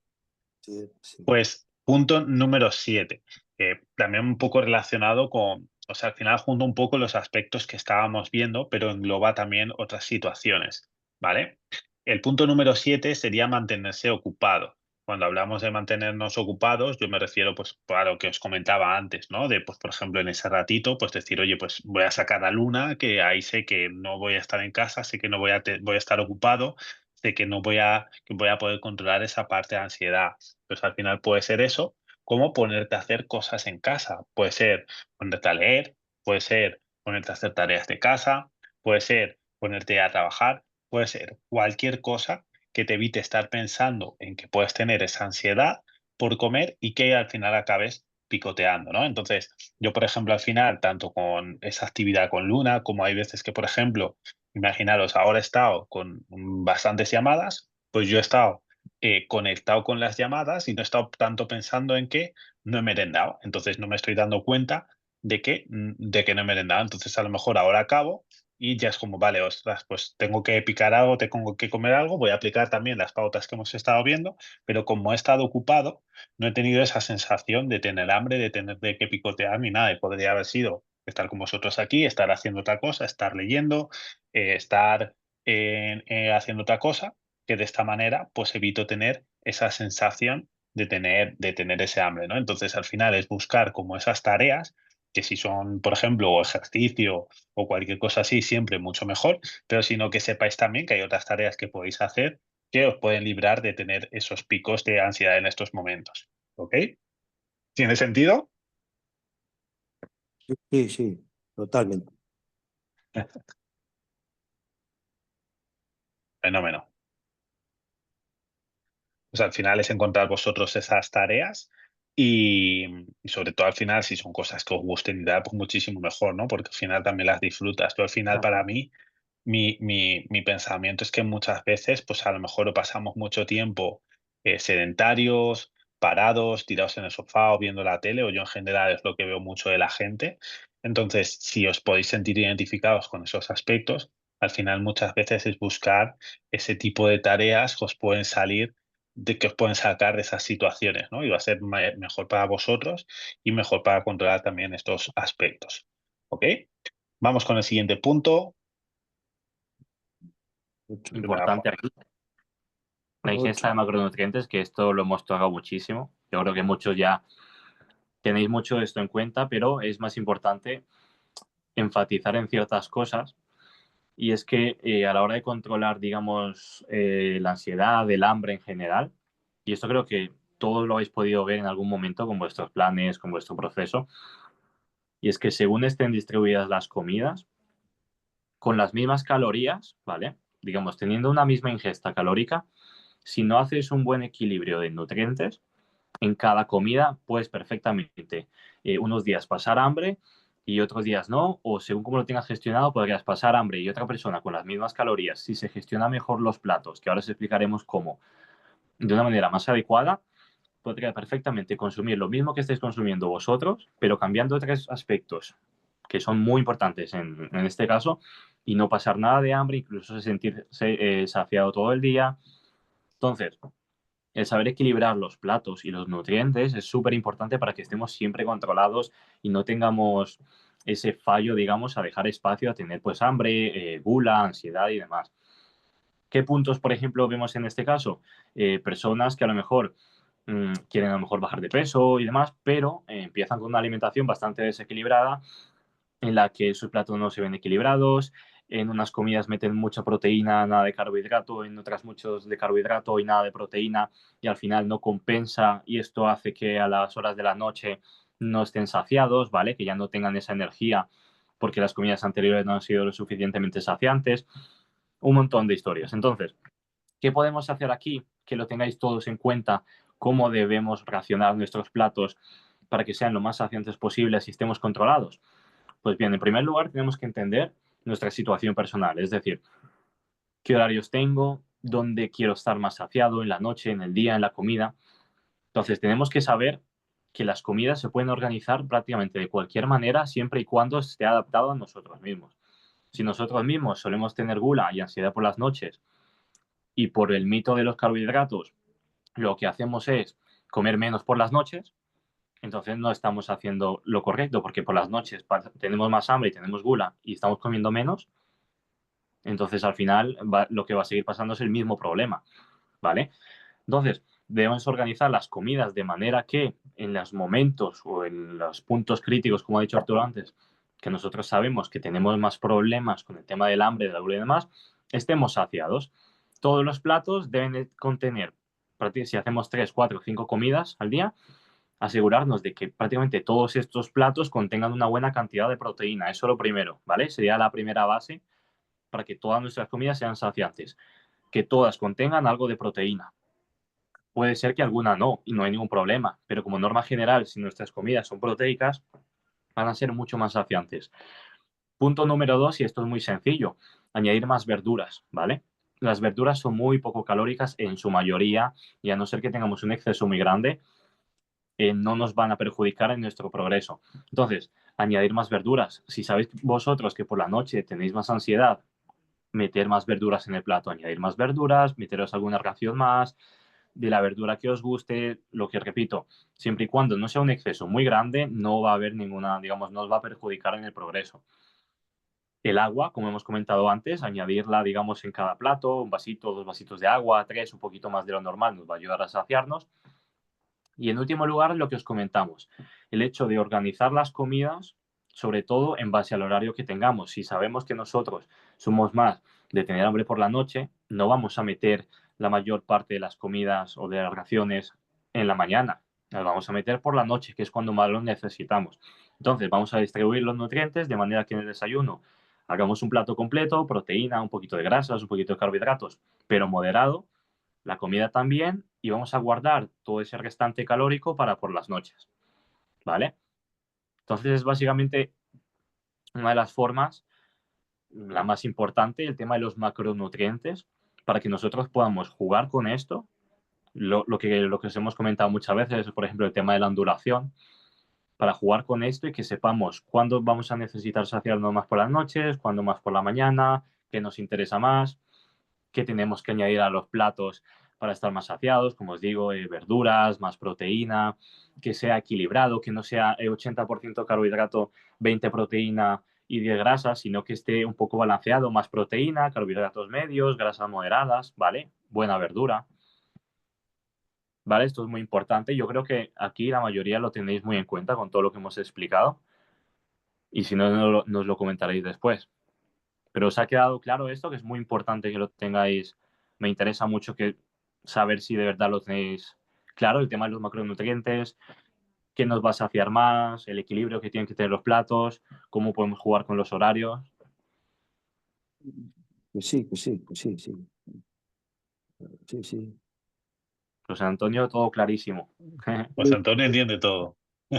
Sí. Pues punto número 7, que también un poco relacionado con, o pues al final junta un poco los aspectos que estábamos viendo, pero engloba también otras situaciones, ¿vale? El punto número 7 sería mantenerse ocupado. Cuando hablamos de mantenernos ocupados, yo me refiero pues a lo que os comentaba antes, ¿no? De, pues, por ejemplo, en ese ratito, pues decir, oye, pues voy a sacar a Luna, que ahí sé que no voy a estar en casa, sé que no voy a estar ocupado, sé que no voy a poder controlar esa parte de ansiedad. Pues al final puede ser eso, como ponerte a hacer cosas en casa. Puede ser ponerte a leer, puede ser ponerte a hacer tareas de casa, puede ser ponerte a trabajar, puede ser cualquier cosa que te evite estar pensando en que puedes tener esa ansiedad por comer y que al final acabes picoteando, ¿no? Entonces, yo, por ejemplo, al final, tanto con esa actividad con Luna, como hay veces que, por ejemplo, imaginaros, ahora he estado con bastantes llamadas, pues yo he estado conectado con las llamadas y no he estado tanto pensando en que no he merendado. Entonces no me estoy dando cuenta de que no he merendado. Entonces a lo mejor ahora acabo y ya es como, vale, ostras, pues tengo que picar algo, tengo que comer algo, voy a aplicar también las pautas que hemos estado viendo, pero como he estado ocupado, no he tenido esa sensación de tener hambre, de tener de que picotear ni nada. Y podría haber sido estar con vosotros aquí, estar haciendo otra cosa, estar leyendo, estar haciendo otra cosa, que de esta manera pues evito tener esa sensación de tener ese hambre, ¿no? Entonces, al final es buscar como esas tareas, que si son, por ejemplo, o ejercicio o cualquier cosa así, siempre mucho mejor, pero sino que sepáis también que hay otras tareas que podéis hacer que os pueden librar de tener esos picos de ansiedad en estos momentos. ¿Ok? ¿Tiene sentido? Sí, sí, totalmente. Fenómeno. Pues al final es encontrar vosotros esas tareas y sobre todo al final, si son cosas que os gusten y tal, pues muchísimo mejor, ¿no? Porque al final también las disfrutas. Yo al final, Claro. para mí, mi pensamiento es que muchas veces, pues a lo mejor pasamos mucho tiempo sedentarios, parados, tirados en el sofá o viendo la tele, o yo en general es lo que veo mucho de la gente. Entonces, si os podéis sentir identificados con esos aspectos, al final muchas veces es buscar ese tipo de tareas que os pueden salir, de que os pueden sacar de esas situaciones, ¿no? Y va a ser mejor para vosotros y mejor para controlar también estos aspectos. ¿Ok? Vamos con el siguiente punto. Mucho, Primera Importante aquí, la ingesta mucho. de macronutrientes, que esto lo hemos tocado muchísimo. Yo creo que muchos ya tenéis mucho esto en cuenta, pero es más importante enfatizar en ciertas cosas. Y es que a la hora de controlar, digamos, la ansiedad, el hambre en general, y esto creo que todos lo habéis podido ver en algún momento con vuestros planes, con vuestro proceso, y es que según estén distribuidas las comidas, con las mismas calorías, ¿vale? Digamos, teniendo una misma ingesta calórica, si no haces un buen equilibrio de nutrientes, en cada comida puedes perfectamente unos días pasar hambre y otros días no, o según cómo lo tengas gestionado, podrías pasar hambre y otra persona con las mismas calorías, si se gestiona mejor los platos, que ahora os explicaremos cómo, de una manera más adecuada, podría perfectamente consumir lo mismo que estáis consumiendo vosotros, pero cambiando otros aspectos que son muy importantes en este caso, y no pasar nada de hambre, incluso sentirse saciado todo el día. Entonces, el saber equilibrar los platos y los nutrientes es súper importante para que estemos siempre controlados y no tengamos ese fallo, digamos, a dejar espacio a tener pues hambre, gula, ansiedad y demás. ¿Qué puntos, por ejemplo, vemos en este caso? Personas que a lo mejor quieren a lo mejor bajar de peso y demás, pero empiezan con una alimentación bastante desequilibrada en la que sus platos no se ven equilibrados, en unas comidas meten mucha proteína, nada de carbohidrato, en otras muchos de carbohidrato y nada de proteína, y al final no compensa y esto hace que a las horas de la noche no estén saciados, ¿vale? Que ya no tengan esa energía porque las comidas anteriores no han sido lo suficientemente saciantes, un montón de historias. Entonces, ¿qué podemos hacer aquí? Que lo tengáis todos en cuenta, cómo debemos racionar nuestros platos para que sean lo más saciantes posibles y estemos controlados. Pues bien, en primer lugar tenemos que entender nuestra situación personal, es decir, qué horarios tengo, dónde quiero estar más saciado, en la noche, en el día, en la comida. Entonces tenemos que saber que las comidas se pueden organizar prácticamente de cualquier manera siempre y cuando esté adaptado a nosotros mismos. Si nosotros mismos solemos tener gula y ansiedad por las noches y por el mito de los carbohidratos, lo que hacemos es comer menos por las noches, entonces no estamos haciendo lo correcto, porque por las noches tenemos más hambre y tenemos gula y estamos comiendo menos, entonces al final lo que va a seguir pasando es el mismo problema, ¿vale? Entonces, debemos organizar las comidas de manera que en los momentos o en los puntos críticos, como ha dicho Arturo antes, que nosotros sabemos que tenemos más problemas con el tema del hambre, de la gula y demás, estemos saciados. Todos los platos deben de contener, si hacemos 3, 4, 5 comidas al día, asegurarnos de que prácticamente todos estos platos contengan una buena cantidad de proteína. Eso es lo primero, ¿vale? Sería la primera base para que todas nuestras comidas sean saciantes. Que todas contengan algo de proteína. Puede ser que alguna no, y no hay ningún problema, pero como norma general, si nuestras comidas son proteicas, van a ser mucho más saciantes. Punto número 2, y esto es muy sencillo, añadir más verduras, ¿vale? Las verduras son muy poco calóricas en su mayoría, y a no ser que tengamos un exceso muy grande, no nos van a perjudicar en nuestro progreso. Entonces, añadir más verduras. Si sabéis vosotros que por la noche tenéis más ansiedad, meter más verduras en el plato, añadir más verduras, meteros alguna ración más de la verdura que os guste, lo que repito, siempre y cuando no sea un exceso muy grande, no va a haber ninguna, digamos, no os va a perjudicar en el progreso. El agua, como hemos comentado antes, añadirla, digamos, en cada plato, un vasito, 2 vasitos de agua, 3, un poquito más de lo normal, nos va a ayudar a saciarnos. Y en último lugar, lo que os comentamos, el hecho de organizar las comidas, sobre todo en base al horario que tengamos. Si sabemos que nosotros somos más de tener hambre por la noche, no vamos a meter la mayor parte de las comidas o de las raciones en la mañana. Las vamos a meter por la noche, que es cuando más lo necesitamos. Entonces, vamos a distribuir los nutrientes de manera que en el desayuno hagamos un plato completo, proteína, un poquito de grasas, un poquito de carbohidratos, pero moderado, la comida también, y vamos a guardar todo ese restante calórico para por las noches, ¿vale? Entonces es básicamente una de las formas, la más importante, el tema de los macronutrientes, para que nosotros podamos jugar con esto. Lo que os hemos comentado muchas veces, por ejemplo, el tema de la ondulación, para jugar con esto y que sepamos cuándo vamos a necesitar saciarnos más por las noches, cuándo más por la mañana, qué nos interesa más, qué tenemos que añadir a los platos para estar más saciados, como os digo, verduras, más proteína, que sea equilibrado, que no sea 80% carbohidrato, 20 proteína y 10 grasas, sino que esté un poco balanceado, más proteína, carbohidratos medios, grasas moderadas, ¿vale? Buena verdura, ¿vale? Esto es muy importante. Yo creo que aquí la mayoría lo tenéis muy en cuenta con todo lo que hemos explicado y si no, nos lo comentaréis después. Pero os ha quedado claro esto, que es muy importante que lo tengáis. Me interesa mucho saber si de verdad lo tenéis claro, el tema de los macronutrientes, qué nos va a saciar más, el equilibrio que tienen que tener los platos, cómo podemos jugar con los horarios. Pues sí, pues sí, pues sí, sí. Sí, sí. José Antonio, todo clarísimo. Pues Antonio entiende todo.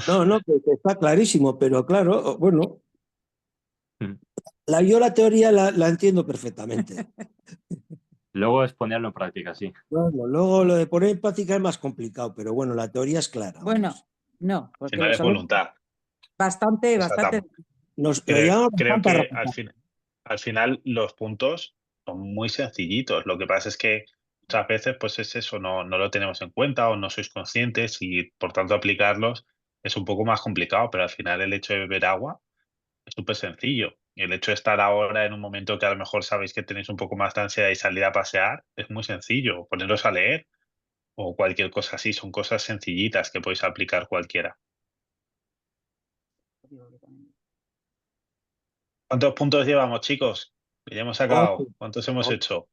No, no, que está clarísimo, pero claro, bueno, yo la teoría la entiendo perfectamente. Luego es ponerlo en práctica, sí. Bueno, luego lo de poner en práctica es más complicado, pero bueno, la teoría es clara. Bueno, vamos. no, Al porque final lo es sabemos voluntad. bastante, O sea, bastante. Lo llevamos creo bastante que arrastrado. al final los puntos son muy sencillitos. Lo que pasa es que muchas veces pues es eso, no lo tenemos en cuenta o no sois conscientes y por tanto aplicarlos es un poco más complicado, pero al final el hecho de beber agua es súper sencillo. Y el hecho de estar ahora en un momento que a lo mejor sabéis que tenéis un poco más de ansiedad y salir a pasear es muy sencillo. Poneros a leer o cualquier cosa así, son cosas sencillitas que podéis aplicar cualquiera. ¿Cuántos puntos llevamos, chicos? Ya hemos acabado. Ocho, ¿Cuántos hemos ocho, hecho?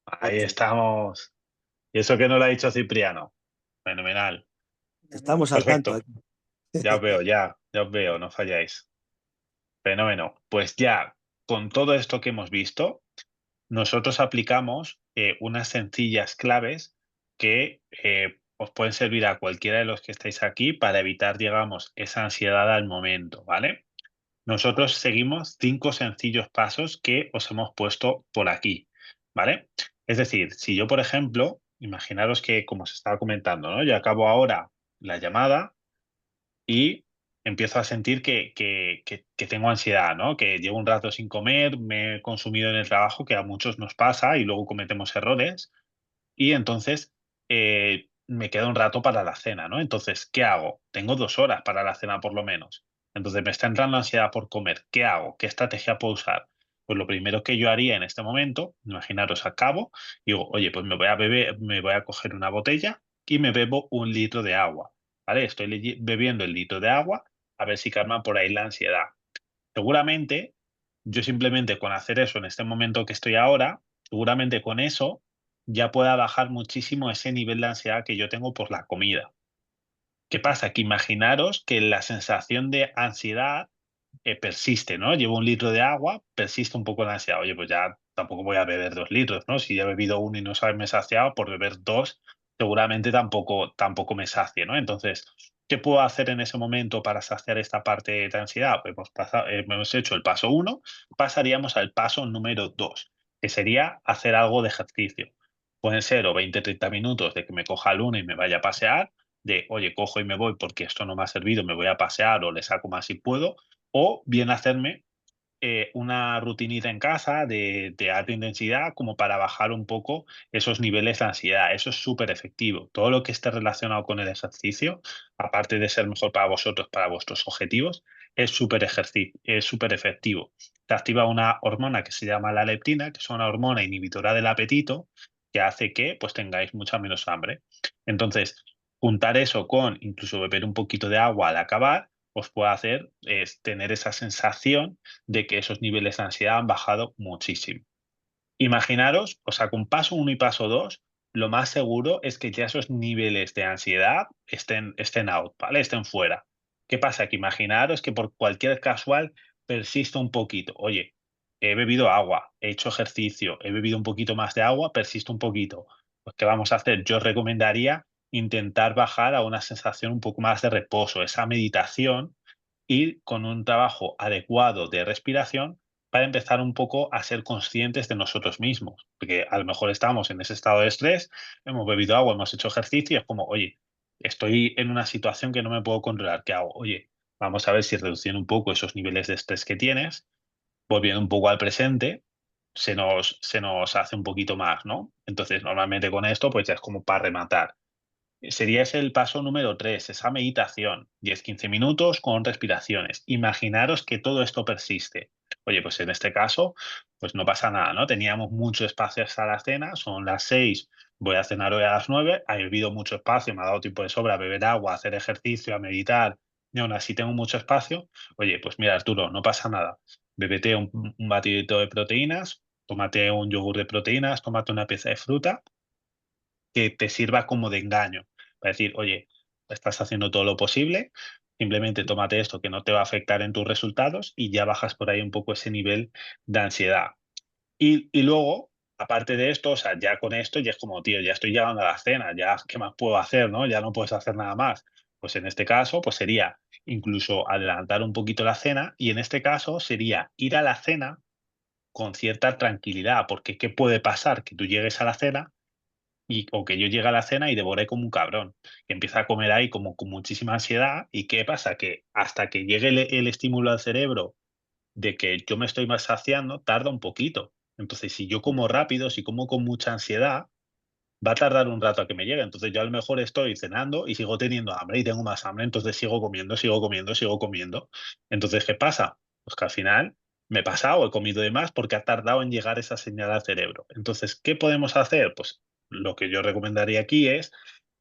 Ahí 8. estamos. Y eso que no lo ha dicho Cipriano. Fenomenal. Estamos al tanto Perfecto. aquí. Ya os veo, ya os veo, no falláis. Fenómeno. Pues ya, con todo esto que hemos visto, nosotros aplicamos unas sencillas claves que os pueden servir a cualquiera de los que estáis aquí para evitar, digamos, esa ansiedad al momento, ¿vale? Nosotros seguimos 5 sencillos pasos que os hemos puesto por aquí, ¿vale? Es decir, si yo, por ejemplo, imaginaros que, como os estaba comentando, ¿no? Yo acabo ahora la llamada y empiezo a sentir que tengo ansiedad, ¿no? Que llevo un rato sin comer, me he consumido en el trabajo, que a muchos nos pasa y luego cometemos errores. Y entonces me queda un rato para la cena, ¿no? Entonces, ¿qué hago? Tengo 2 horas para la cena por lo menos. Entonces, me está entrando ansiedad por comer. ¿Qué hago? ¿Qué estrategia puedo usar? Pues lo primero que yo haría en este momento, imaginaros, acabo, digo, oye, pues me voy a coger una botella y me bebo 1 litro de agua, ¿vale? Estoy bebiendo el litro de agua a ver si calma por ahí la ansiedad. Seguramente, yo simplemente con hacer eso en este momento que estoy ahora, seguramente con eso ya pueda bajar muchísimo ese nivel de ansiedad que yo tengo por la comida. ¿Qué pasa? Que imaginaros que la sensación de ansiedad persiste, ¿no? Llevo 1 litro de agua, persiste un poco la ansiedad. Oye, pues ya tampoco voy a beber 2 litros, ¿no? Si ya he bebido uno y no me saciado, por beber dos, seguramente tampoco me sacie, ¿no? Entonces, ¿qué puedo hacer en ese momento para saciar esta parte de ansiedad? Pues hemos hecho el paso uno, pasaríamos al paso número dos, que sería hacer algo de ejercicio. Pueden ser o 20 o 30 minutos de que me coja el uno y me vaya a pasear, de, oye, cojo y me voy porque esto no me ha servido, me voy a pasear o le saco más si puedo, o bien hacerme una rutinita en casa de alta intensidad como para bajar un poco esos niveles de ansiedad. Eso es súper efectivo. Todo lo que esté relacionado con el ejercicio, aparte de ser mejor para vosotros, para vuestros objetivos, es súper efectivo. Se activa una hormona que se llama la leptina, que es una hormona inhibidora del apetito, que hace que pues tengáis mucha menos hambre. Entonces, juntar eso con incluso beber un poquito de agua al acabar, os puede hacer es tener esa sensación de que esos niveles de ansiedad han bajado muchísimo. Imaginaros, o sea, con paso uno y paso 2, lo más seguro es que ya esos niveles de ansiedad estén out, ¿vale? Estén fuera. ¿Qué pasa? Que imaginaros que por cualquier casual persiste un poquito. Oye, he bebido agua, he hecho ejercicio, he bebido un poquito más de agua, persiste un poquito. Pues, ¿qué vamos a hacer? Yo os recomendaría intentar bajar a una sensación un poco más de reposo, esa meditación, y con un trabajo adecuado de respiración para empezar un poco a ser conscientes de nosotros mismos, porque a lo mejor estamos en ese estado de estrés, hemos bebido agua, hemos hecho ejercicio y es como, oye, estoy en una situación que no me puedo controlar, ¿qué hago? Oye, vamos a ver si reduciendo un poco esos niveles de estrés que tienes, volviendo un poco al presente, se nos hace un poquito más, ¿no? Entonces, normalmente con esto, pues ya es como para rematar. Sería ese el paso número 3, esa meditación, 10 15 minutos con respiraciones. Imaginaros que todo esto persiste. Oye, pues en este caso, pues no pasa nada, ¿no? Teníamos mucho espacio hasta la cena, son las 6, voy a cenar hoy a las 9, ha habido mucho espacio, me ha dado tiempo de sobra a beber agua, a hacer ejercicio, a meditar, y aún así tengo mucho espacio. Oye, pues mira, Arturo, no pasa nada. Bébete un batidito de proteínas, tómate un yogur de proteínas, tómate una pieza de fruta que te sirva como de engaño, para decir, oye, estás haciendo todo lo posible, simplemente tómate esto que no te va a afectar en tus resultados y ya bajas por ahí un poco ese nivel de ansiedad. Y luego, aparte de esto, o sea, ya con esto ya es como, tío, ya estoy llegando a la cena, ya, ¿qué más puedo hacer, no? Ya no puedes hacer nada más. Pues en este caso, pues sería incluso adelantar un poquito la cena y en este caso sería ir a la cena con cierta tranquilidad, porque ¿qué puede pasar? Que tú llegues a la cena o que yo llegue a la cena y devoré como un cabrón, que empieza a comer ahí como con muchísima ansiedad, ¿y qué pasa? Que hasta que llegue el estímulo al cerebro de que yo me estoy más saciando, tarda un poquito. Entonces, si yo como rápido, si como con mucha ansiedad, va a tardar un rato a que me llegue. Entonces, yo a lo mejor estoy cenando y sigo teniendo hambre y tengo más hambre, entonces sigo comiendo, sigo comiendo, sigo comiendo. Entonces, ¿qué pasa? Pues que al final me he pasado, he comido de más porque ha tardado en llegar esa señal al cerebro. Entonces, ¿qué podemos hacer? Pues lo que yo recomendaría aquí es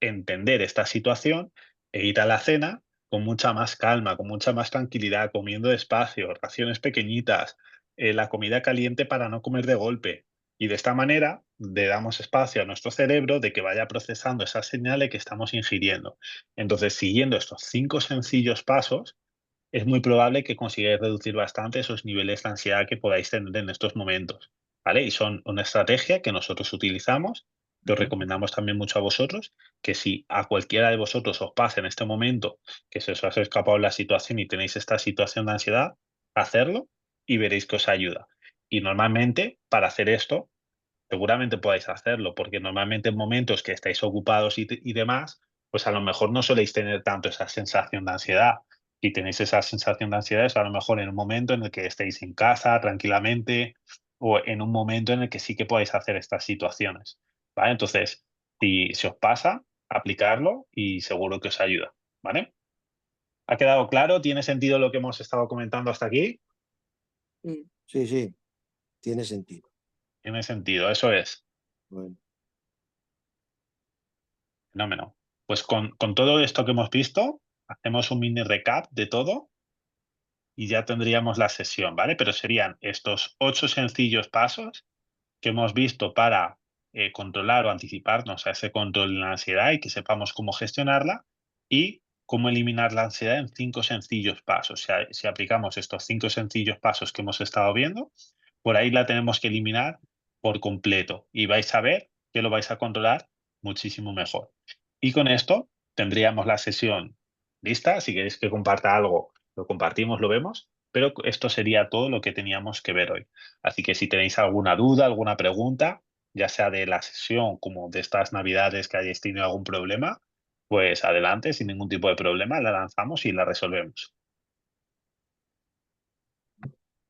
entender esta situación e ir a la cena con mucha más calma, con mucha más tranquilidad, comiendo despacio, raciones pequeñitas, la comida caliente para no comer de golpe. Y de esta manera le damos espacio a nuestro cerebro de que vaya procesando esas señales que estamos ingiriendo. Entonces, siguiendo estos 5 sencillos pasos, es muy probable que consigáis reducir bastante esos niveles de ansiedad que podáis tener en estos momentos, ¿vale? Y son una estrategia que nosotros utilizamos, que os recomendamos también mucho a vosotros, que si a cualquiera de vosotros os pasa en este momento que se os ha escapado la situación y tenéis esta situación de ansiedad, hacerlo y veréis que os ayuda. Y normalmente, para hacer esto, seguramente podáis hacerlo, porque normalmente en momentos que estáis ocupados y demás, pues a lo mejor no soléis tener tanto esa sensación de ansiedad. Si tenéis esa sensación de ansiedad es a lo mejor en un momento en el que estéis en casa tranquilamente o en un momento en el que sí que podáis hacer estas situaciones, ¿vale? Entonces, si os pasa, aplicarlo y seguro que os ayuda, ¿vale? ¿Ha quedado claro? ¿Tiene sentido lo que hemos estado comentando hasta aquí? Sí. Sí, sí, tiene sentido. Tiene sentido, eso es. Bueno, Fenómeno. Pues con todo esto que hemos visto, hacemos un mini recap de todo y ya tendríamos la sesión, ¿vale? Pero serían estos 8 sencillos pasos que hemos visto para controlar o anticiparnos a ese control de la ansiedad y que sepamos cómo gestionarla y cómo eliminar la ansiedad en 5 sencillos pasos. Si aplicamos estos 5 sencillos pasos que hemos estado viendo, por ahí la tenemos que eliminar por completo y vais a ver que lo vais a controlar muchísimo mejor. Y con esto tendríamos la sesión lista. Si queréis que comparta algo, lo compartimos, lo vemos, pero esto sería todo lo que teníamos que ver hoy. Así que si tenéis alguna duda, alguna pregunta, ya sea de la sesión como de estas navidades que hayáis tenido algún problema, pues adelante, sin ningún tipo de problema, la lanzamos y la resolvemos.